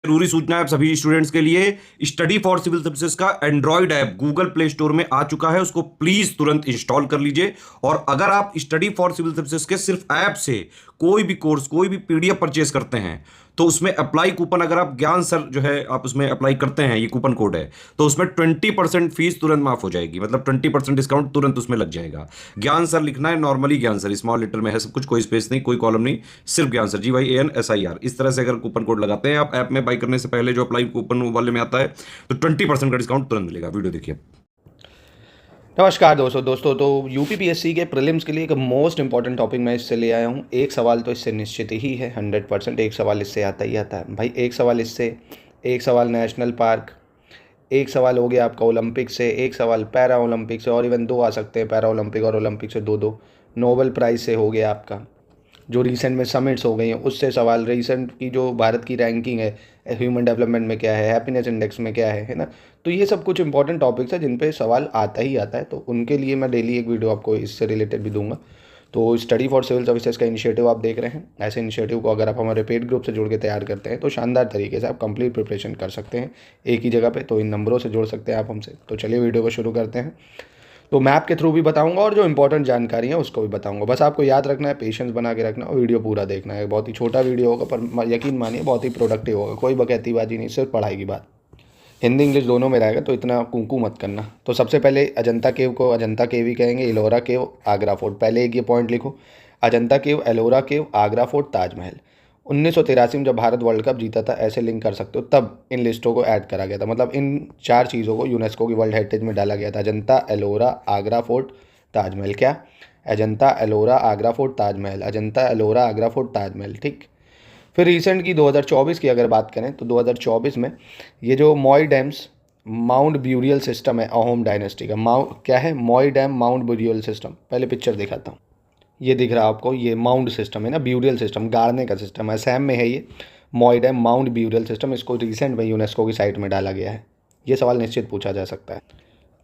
जरूरी सूचना है आप सभी स्टूडेंट्स के लिए। स्टडी फॉर सिविल सर्विसेज का Android app Google play store में आ चुका है, उसको प्लीज तुरंत इंस्टॉल कर लीजिए। और अगर आप स्टडी फॉर सिविल सर्विसेज के सिर्फ ऐप से कोई भी कोर्स, कोई भी पीडीएफ परचेज करते हैं, तो उसमें अप्लाई कूपन, अगर आप ज्ञान सर जो है आप उसमें अप्लाई करते हैं, ये कूपन कोड है, तो उसमें 20% फीस तुरंत माफ हो जाएगी। मतलब 20% डिस्काउंट तुरंत उसमें लग जाएगा। ज्ञान सर लिखना है, नॉर्मली ज्ञान सर स्मॉल लेटर में है सब कुछ, कोई स्पेस नहीं, कोई कॉलम नहीं, सिर्फ ज्ञान सर, GYANSIR। इस तरह से अगर कूपन कोड लगाते हैं आप ऐप में बाई करने से पहले, जो अप्लाई कूपन वाले में आता है, तो 20% का डिस्काउंट तुरंत मिलेगा। वीडियो देखिए। नमस्कार दोस्तों तो यूपीपीएससी के प्रीलिम्स के लिए एक मोस्ट इंपॉर्टेंट टॉपिक मैं इससे ले आया हूँ। एक सवाल तो इससे निश्चित ही है, 100% एक सवाल इससे आता ही आता है भाई। एक सवाल इससे, एक सवाल नेशनल पार्क, एक सवाल हो गया आपका ओलंपिक से, एक सवाल पैरा ओलंपिक से, और इवन 2 आ सकते हैं, पैरा ओलंपिक और ओलंपिक से 2-2। नोबेल प्राइज़ से हो गया आपका, जो रिसेंट में समिट्स हो गई हैं उससे सवाल, रिसेंट की जो भारत की रैंकिंग है ह्यूमन डेवलपमेंट में क्या है, हैप्पीनेस इंडेक्स में क्या है ना। तो ये सब कुछ इंपॉर्टेंट टॉपिक्स है जिन पे सवाल आता ही आता है, तो उनके लिए मैं डेली एक वीडियो आपको इससे रिलेटेड भी दूंगा। तो स्टडी फॉर सिविल सर्विसेज का इनिशिएटिव आप देख रहे हैं। ऐसे इनिशिएटिव को अगर आप हमारे पेड ग्रुप से जुड़ के तैयार करते हैं तो शानदार तरीके से आप कंप्लीट प्रिपरेशन कर सकते हैं एक ही जगह पे। तो इन नंबरों से जुड़ सकते हैं आप हमसे। तो चलिए वीडियो को शुरू करते हैं। तो मैप के थ्रू भी बताऊंगा और जो इंपॉर्टेंट जानकारी है उसको भी बताऊंगा। बस आपको याद रखना है, पेशेंस बना के रखना और वीडियो पूरा देखना है। बहुत ही छोटा वीडियो होगा पर यकीन मानिए बहुत ही प्रोडक्टिव होगा। कोई बकैतीबाजी नहीं, सिर्फ पढ़ाई की बात। हिंदी इंग्लिश दोनों में रहेगा, तो इतना कुंकू मत करना। तो सबसे पहले अजंता केव को अजंता केव ही कहेंगे, एलोरा केव, आगरा फोर्ट। पहले एक ये पॉइंट लिखो, अजंता केव, एलोरा केव, आगरा फोर्ट, ताजमहल। 1983 में जब भारत वर्ल्ड कप जीता था, ऐसे लिंक कर सकते हो, तब इन लिस्टों को ऐड करा गया था। मतलब इन 4 चीज़ों को यूनेस्को की वर्ल्ड हेरिटेज में डाला गया था। अजंता, एलोरा, आगरा फोर्ट, ताजमहल। क्या? अजंता, एलोरा, आगरा फोर्ट, ताजमहल। अजंता, एलोरा, आगरा फोर्ट, ताजमहल। ठीक। फिर रिसेंट की 2024 की अगर बात करें तो 2024 में ये जो मॉय डैम्स माउंट ब्यूरियल सिस्टम है अहोम डायनेस्टी का, क्या है, मॉय डैम माउंट ब्यूरियल सिस्टम। पहले पिक्चर दिखाता हूँ। ये दिख रहा है आपको, ये माउंट सिस्टम है ना, ब्यूरियल सिस्टम, गाड़ने का सिस्टम है। असम में है ये मॉय डैम माउंट ब्यूरियल सिस्टम। इसको रिसेंट में यूनेस्को की साइट में डाला गया है। ये सवाल निश्चित पूछा जा सकता है।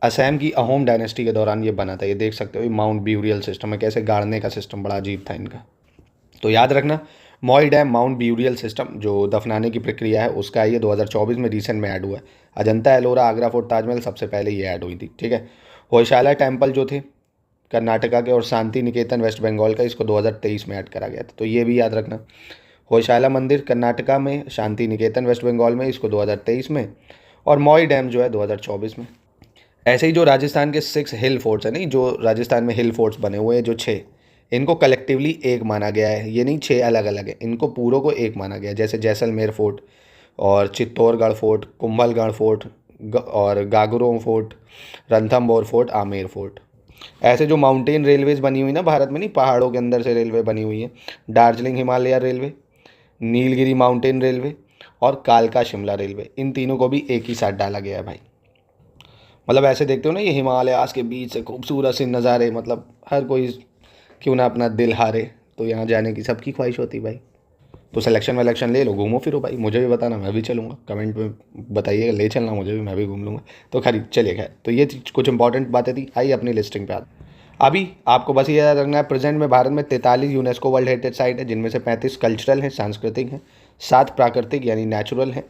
असम की अहोम डायनेस्टी के दौरान ये बना था। ये देख सकते हो, ये माउंट ब्यूरियल सिस्टम है। कैसे गाड़ने का सिस्टम बड़ा अजीब था इनका। तो याद रखना, मॉय डैम माउंट ब्यूरियल सिस्टम जो दफनाने की प्रक्रिया है उसका, ये 2024 में रिसेंट में ऐड हुआ है। अजंता, एलोरा, आगरा फोर्ट, ताजमहल सबसे पहले ये ऐड हुई थी। ठीक है। होयशाला टेम्पल जो थे कर्नाटका के, और शांति निकेतन वेस्ट बंगाल का, इसको 2023 में ऐड करा गया था। तो ये भी याद रखना, होयशाला मंदिर कर्नाटका में, शांति निकेतन वेस्ट बंगाल में, इसको 2023 में, और मॉय डैम जो है 2024 में। ऐसे ही जो राजस्थान के 6 हिल फोर्ट्स हैं, नहीं, जो राजस्थान में हिल फोर्ट्स बने हुए हैं जो 6, इनको कलेक्टिवली एक माना गया है। ये नहीं 6 अलग अलग है, इनको पूरों को एक माना गया है। जैसे जैसलमेर फोर्ट और चित्तौड़गढ़ फोर्ट, कुंभलगढ़ फोर्ट, और Gagron fort, Ranthambore fort, Amer fort. ऐसे जो माउंटेन रेलवेज बनी हुई ना भारत में, नहीं, पहाड़ों के अंदर से रेलवे बनी हुई है, Darjeeling Himalaya railway, Nilgiri mountain railway और कालका शिमला रेलवे, इन तीनों को भी एक ही साथ डाला गया है भाई। मतलब ऐसे देखते हो ना, ये हिमालयास के बीच से खूबसूरत से नज़ारे, मतलब हर कोई क्यों ना अपना दिल हारे, तो यहाँ जाने की सबकी ख्वाहिश होती भाई। तो सिलेक्शन वलेक्शन ले लो, घूमो फिरो भाई, मुझे भी बताना, मैं भी चलूँगा। कमेंट में बताइएगा, ले चलना मुझे भी, मैं भी घूम लूँगा। तो खैर चलिए, खैर तो ये कुछ इंपॉर्टेंट बातें थी। आइए अपनी लिस्टिंग पे आते। अभी आपको बस ये याद रखना है, प्रेजेंट में भारत में 43 यूनेस्को वर्ल्ड हेरिटेज साइट है, जिनमें से 35 कल्चरल हैं, सांस्कृतिक हैं, 7 प्राकृतिक यानी नेचुरल हैं,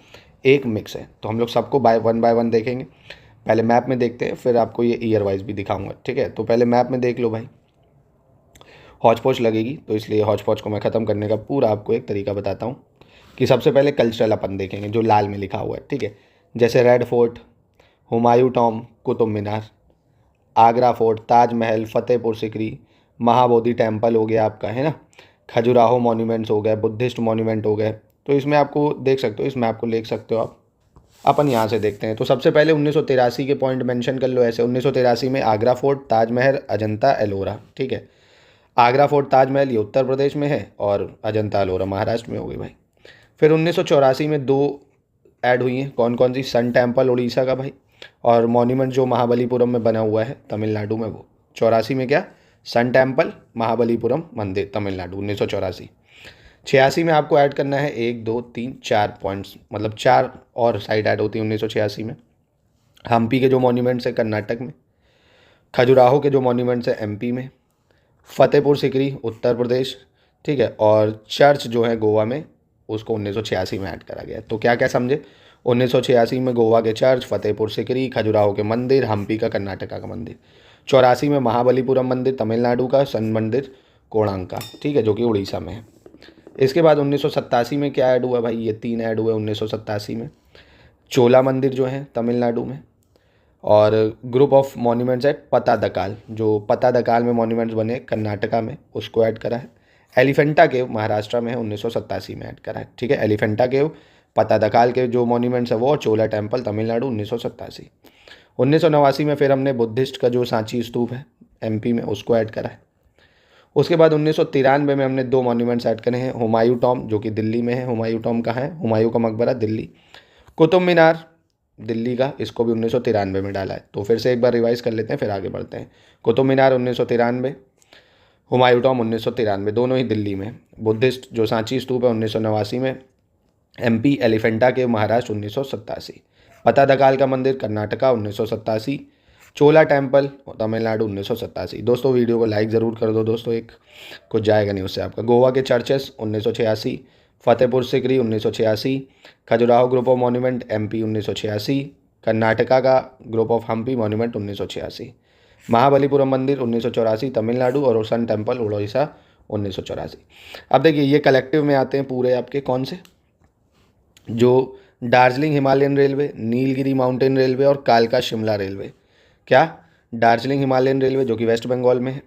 एक मिक्स है। तो हम लोग सबको बाय वन देखेंगे। पहले मैप में देखते हैं, फिर आपको ये ईयर वाइज भी दिखाऊंगा। ठीक है। तो पहले मैप में देख लो भाई। हौच पौच लगेगी, तो इसलिए हौच पौच को मैं ख़त्म करने का पूरा आपको एक तरीका बताता हूँ कि सबसे पहले कल्चरल अपन देखेंगे, जो लाल में लिखा हुआ है। ठीक है। जैसे red fort, Humayun tomb, Qutub Minar, Agra fort, Taj Mahal, Fatehpur Sikri, Mahabodhi temple हो गया आपका, है ना, खजुराहो मॉन्यूमेंट्स हो गए, बुद्धिस्ट मॉन्यूमेंट हो गए। तो इसमें आपको देख सकते हो, इस मैप को देख सकते हो आप। अपन यहाँ से देखते हैं। तो सबसे पहले 1983 के पॉइंट मेंशन कर लो ऐसे। 1983 में आगरा फोर्ट, ताजमहल, अजंता, एलोरा। ठीक है। आगरा फोर्ट, ताजमहल ये उत्तर प्रदेश में है, और अजंता एलोरा महाराष्ट्र में हो गई भाई। फिर 1984 में 2 ऐड हुई हैं। कौन कौन सी? सन टेम्पल उड़ीसा का भाई, और मॉन्यूमेंट जो महाबलीपुरम में बना हुआ है तमिलनाडु में, वो 84 में क्या, सन टेम्पल महाबलीपुरम मंदिर तमिलनाडु, 1984। 86 में आपको ऐड करना है 1 2 3 4 पॉइंट्स, मतलब 4 और साइट ऐड होती है 1986 में। हम्पी के जो मॉन्यूमेंट्स है कर्नाटक में, खजुराहो के जो मॉन्यूमेंट्स है एमपी में, फतेहपुर सिकरी उत्तर प्रदेश, ठीक है, और चर्च जो है गोवा में, उसको 1986 में ऐड करा गया। तो क्या क्या समझे, 1986 में गोवा के चर्च, फतेहपुर सिकरी, खजुराहो के मंदिर, हम्पी का कर्नाटका का मंदिर, 84 में महाबलीपुरम मंदिर तमिलनाडु का, सन मंदिर कोणार्क का, ठीक है, जो कि उड़ीसा में है। इसके बाद 1987 में क्या ऐड हुआ भाई, ये 3 ऐड हुए 1987 में। चोला मंदिर जो है तमिलनाडु में, और ग्रुप ऑफ मॉन्यूमेंट्स एट पतादकाल, जो पतादकाल में मॉन्यूमेंट्स बने कर्नाटका में, उसको ऐड करा है। एलिफेंटा केव महाराष्ट्र में है, 1987 में ऐड करा है, ठीक है। एलिफेंटा केव, पतादकाल के जो मॉन्यूमेंट्स है वो, और चोला टेम्पल तमिलनाडु 1987। 1989 में फिर हमने बुद्धिस्ट का जो सांची स्तूप है एमपी में, उसको ऐड करा है। उसके बाद 1993 में हमने 2 मॉन्यूमेंट्स ऐड करे हैं, हुमायूं टॉम जो कि दिल्ली में है। हुमायूं टॉम कहाँ है, हुमायूं का मकबरा दिल्ली। कुतुब मीनार दिल्ली का, इसको भी 1993 में डाला है। तो फिर से एक बार रिवाइज कर लेते हैं, फिर आगे बढ़ते हैं। कुतुब मीनार 1993, हुमायूं टॉम 1993, दोनों ही दिल्ली में। बुद्धिस्ट जो सांची स्तूप है 1989 में, एमपी एलिफेंटा के महाराष्ट्र 1987, पतादकाल का मंदिर कर्नाटका 1987, चोला टेम्पल तमिलनाडु 1987। दोस्तों वीडियो को लाइक ज़रूर कर दो दोस्तों, एक कुछ जाएगा नहीं उससे आपका। गोवा के churches 1986, Fatehpur Sikri 1986, Khajuraho group of monument MP 1986, Karnataka का group of Hampi monument 1986, Mahabalipuram मंदिर 1984 तमिलनाडु, और सन टेम्पल उड़ीसा 1984। अब देखिए ये कलेक्टिव में आते हैं पूरे आपके कौन से, जो Darjeeling Himalayan railway, Nilgiri mountain railway और कालका शिमला रेलवे। क्या, दार्जिलिंग हिमालयन रेलवे जो कि वेस्ट बंगाल में है,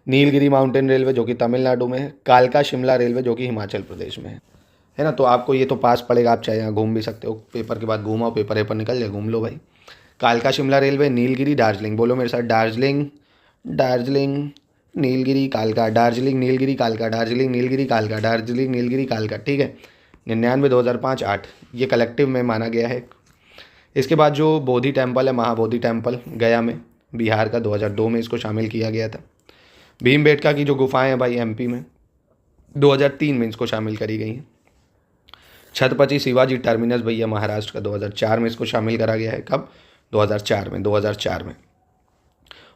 नीलगिरी माउंटेन रेलवे जो कि तमिलनाडु में है, कालका शिमला रेलवे जो कि हिमाचल प्रदेश में है ना। तो आपको ये तो पास पड़ेगा, आप चाहे यहाँ घूम भी सकते हो, पेपर के बाद घूमाओ, पेपर निकल जाए, घूम लो भाई। कालका शिमला रेलवे, नीलगिरी दार्जिलिंग, बोलो मेरे साथ, दार्जिलिंग दार्जिलिंग नीलगिरी कालका, दार्जिलिंग नीलगिरी कालका, दार्जिलिंग नीलगिरी कालका, दार्जिलिंग नीलगिरी कालका, ठीक है। 99, 2005, 8, ये कलेक्टिव में माना गया है। इसके बाद जो बोधि टेम्पल है, महाबोधि टेम्पल गया में, बिहार का, 2002 में इसको शामिल किया गया था। भीमबेटका की जो गुफाएं हैं भाई एमपी में, 2003 में इसको शामिल करी गई हैं। छत्रपति शिवाजी टर्मिनस भैया महाराष्ट्र का, 2004 में इसको शामिल करा गया है। कब, 2004 में।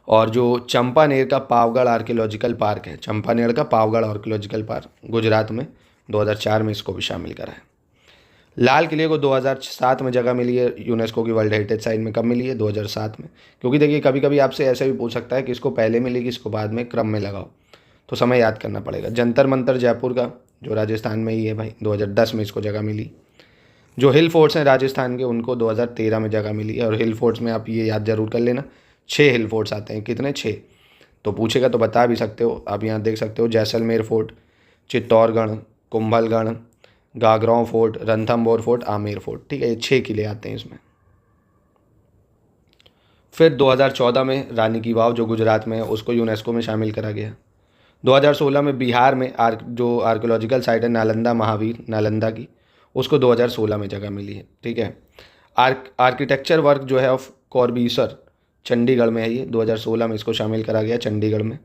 और जो चंपानेर का पावगढ़ आर्कियोलॉजिकल पार्क है, चंपानेर का पावगढ़ आर्कियोलॉजिकल पार्क गुजरात में, 2004 में इसको भी शामिल करा है। लाल किले को 2007 में जगह मिली है यूनेस्को की वर्ल्ड हेरिटेज साइट में। कब मिली है, 2007 में। क्योंकि देखिए कभी कभी आपसे ऐसे भी पूछ सकता है कि इसको पहले मिली कि इसको बाद में, क्रम में लगाओ, तो समय याद करना पड़ेगा। जंतर मंतर जयपुर का, जो राजस्थान में ही है भाई, 2010 में इसको जगह मिली। जो हिल फोर्ट्स हैं राजस्थान के, उनको 2013 में जगह मिली है। और हिल फोर्ट्स में आप ये याद जरूर कर लेना, 6 हिल फोर्ट्स आते हैं। कितने, 6। तो पूछेगा तो बता भी सकते हो। आप यहाँ देख सकते हो, Jaisalmer fort, Chittorgarh, Kumbhalgarh, Gagron fort, Ranthambore fort, Amer fort, ठीक है। ये 6 किले आते हैं इसमें। फिर 2014 में रानी की वाव जो गुजरात में है, उसको यूनेस्को में शामिल करा गया। 2016 में बिहार में जो आर्कियोलॉजिकल साइट है नालंदा महावीर, नालंदा की, उसको 2016 में जगह मिली है, ठीक है। आर्किटेक्चर वर्क जो है ऑफ कॉर्बीसर, चंडीगढ़ में है ये, 2016 में इसको शामिल करा गया चंडीगढ़ में।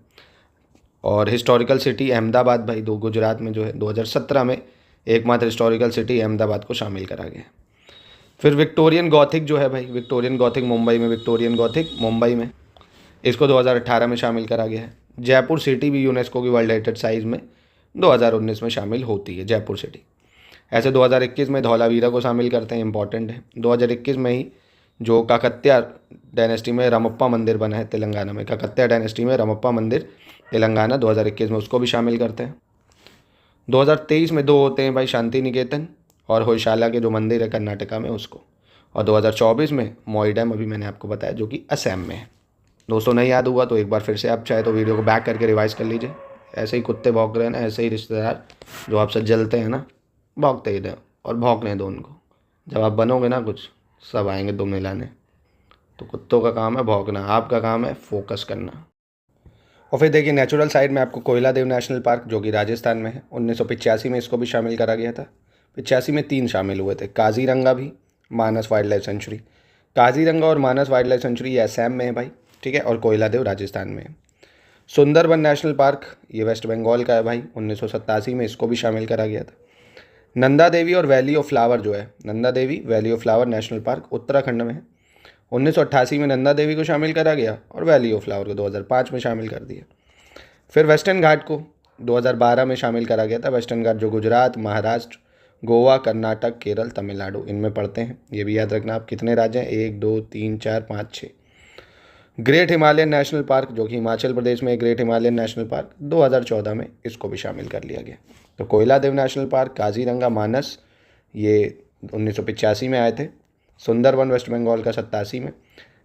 और हिस्टोरिकल सिटी अहमदाबाद भाई, गुजरात में जो है, 2017 में एकमात्र हिस्टोरिकल सिटी अहमदाबाद को शामिल करा गया। फिर विक्टोरियन गॉथिक जो है भाई, विक्टोरियन गॉथिक मुंबई में, विक्टोरियन गॉथिक मुंबई में, इसको 2018 में शामिल करा गया है। जयपुर सिटी भी यूनेस्को की वर्ल्ड हेरिटेज साइट में 2019 में शामिल होती है, जयपुर सिटी। ऐसे 2021 में धौलावीरा को शामिल करते हैं, इंपॉर्टेंट है। 2021 में ही जो काकत्या डायनेस्टी में रमप्पा मंदिर बना है तेलंगाना में, काकत्या डायनेस्टी में रमप्पा मंदिर तेलंगाना, 2021 में उसको भी शामिल करते हैं। 2023 में 2 होते हैं भाई, शांति निकेतन और होयशाला के जो मंदिर है कर्नाटका में, उसको। और 2024 में मोई डैम, अभी मैंने आपको बताया, जो कि असम में है। दोस्तों नहीं याद हुआ तो एक बार फिर से आप चाहे तो वीडियो को बैक करके रिवाइज कर लीजिए। ऐसे ही कुत्ते भौंक रहे हैं ना, ऐसे ही रिश्तेदार जो आपसे जलते हैं ना, भौंकते ही दें और भौंकने दो उनको। जब आप बनोगे ना कुछ, सब आएंगे दुम मिलाने। तो कुत्तों का काम है भौंकना, आपका काम है फोकस करना। और फिर देखिए नेचुरल साइट में आपको कोयला देव नेशनल पार्क, जो कि राजस्थान में है, 1985 में इसको भी शामिल करा गया था। 85 में 3 शामिल हुए थे, काजीरंगा भी, मानस वाइल्ड लाइफ सेंचुरी। काजीरंगा और मानस वाइल्ड लाइफ सेंचुरी ये असम में है भाई, ठीक है, और कोयला देव राजस्थान में है। सुंदरबन नेशनल पार्क ये वेस्ट बंगाल का है भाई, 1987 में इसको भी शामिल करा गया था। नंदा देवी और वैली ऑफ फ्लावर जो है, Nanda Devi valley of flower national park Uttarakhand में है। 1988 में नंदा देवी को शामिल करा गया और वैली ऑफ फ्लावर को 2005 में शामिल कर दिया। फिर वेस्टर्न घाट को 2012 में शामिल करा गया था। वेस्टर्न घाट जो गुजरात, महाराष्ट्र, गोवा, कर्नाटक, केरल, तमिलनाडु इनमें पड़ते हैं। ये भी याद रखना आप। कितने राज्य हैं? 1 2 3 4 5 6। ग्रेट हिमालयन नेशनल पार्क जो कि हिमाचल प्रदेश में ग्रेट हिमालयन नेशनल पार्क 2014 में इसको भी शामिल कर लिया गया। तो कोयला देव नेशनल पार्क, काजीरंगा मानस ये 1985 में आए थे। सुंदरवन वेस्ट बंगाल का 87 में,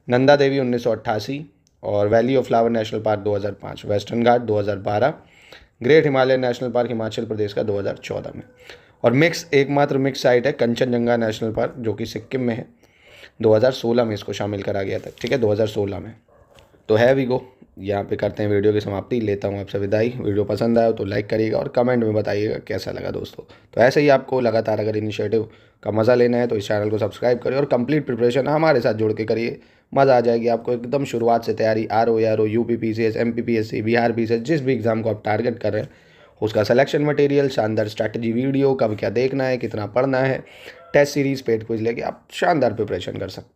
नंदा देवी 1988 और valley of flower national park 2005, western Ghat 2012, great Himalayan national park Himachal Pradesh का 2014 में। और एकमात्र मिक्स साइट है कंचनजंगा नेशनल पार्क जो कि सिक्किम में है। 2016 में इसको शामिल करा गया था। ठीक है, 2016 में। तो है वी गो, यहाँ पे करते हैं वीडियो की समाप्ति। लेता हूँ आपसे विदाई। वीडियो पसंद आया तो लाइक करिएगा और कमेंट में बताइएगा कैसा लगा दोस्तों। तो ऐसे ही आपको लगातार अगर इनिशिएटिव का मज़ा लेना है तो इस चैनल को सब्सक्राइब करिए और कंप्लीट प्रिपरेशन हमारे साथ जुड़ के करिए। मज़ा आ जाएगी आपको एकदम शुरुआत से तैयारी। RO, UPPCS, MPPSC, Bihar PCS, जिस भी एग्ज़ाम को आप टारगेट कर रहे हैं उसका सिलेक्शन मटेरियल, शानदार स्ट्रैटेजी वीडियो, कब क्या देखना है, कितना पढ़ना है, टेस्ट सीरीज़, पेड क्विज लेके आप शानदार प्रिपरेशन कर सकते हैं।